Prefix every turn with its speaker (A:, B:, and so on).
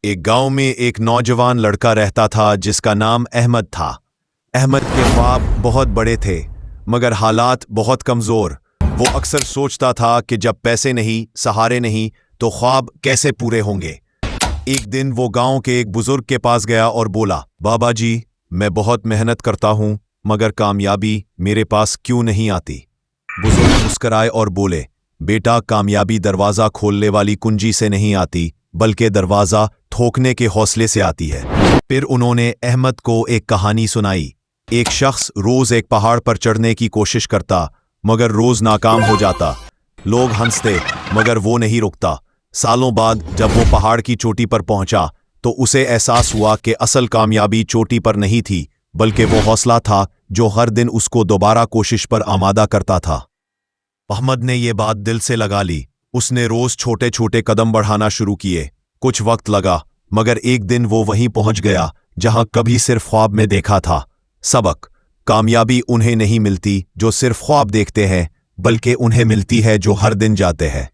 A: ایک گاؤں میں ایک نوجوان لڑکا رہتا تھا جس کا نام احمد تھا۔ احمد کے خواب بہت بڑے تھے مگر حالات بہت کمزور۔ وہ اکثر سوچتا تھا کہ جب پیسے نہیں، سہارے نہیں تو خواب کیسے پورے ہوں گے۔ ایک دن وہ گاؤں کے ایک بزرگ کے پاس گیا اور بولا، بابا جی، میں بہت محنت کرتا ہوں مگر کامیابی میرے پاس کیوں نہیں آتی؟ بزرگ مسکرائے اور بولے، بیٹا، کامیابی دروازہ کھولنے والی کنجی سے نہیں آتی بلکہ دروازہ ٹھوکنے کے حوصلے سے آتی ہے۔ پھر انہوں نے احمد کو ایک کہانی سنائی۔ ایک شخص روز ایک پہاڑ پر چڑھنے کی کوشش کرتا مگر روز ناکام ہو جاتا۔ لوگ ہنستے مگر وہ نہیں رکتا۔ سالوں بعد جب وہ پہاڑ کی چوٹی پر پہنچا تو اسے احساس ہوا کہ اصل کامیابی چوٹی پر نہیں تھی بلکہ وہ حوصلہ تھا جو ہر دن اس کو دوبارہ کوشش پر آمادہ کرتا تھا۔ احمد نے یہ بات دل سے لگا لی۔ اس نے روز چھوٹے چھوٹے قدم بڑھانا شروع کیے۔ کچھ وقت لگا مگر ایک دن وہ وہیں پہنچ گیا جہاں کبھی صرف خواب میں دیکھا تھا۔ سبق: کامیابی انہیں نہیں ملتی جو صرف خواب دیکھتے ہیں بلکہ انہیں ملتی ہے جو ہر دن جاتے ہیں۔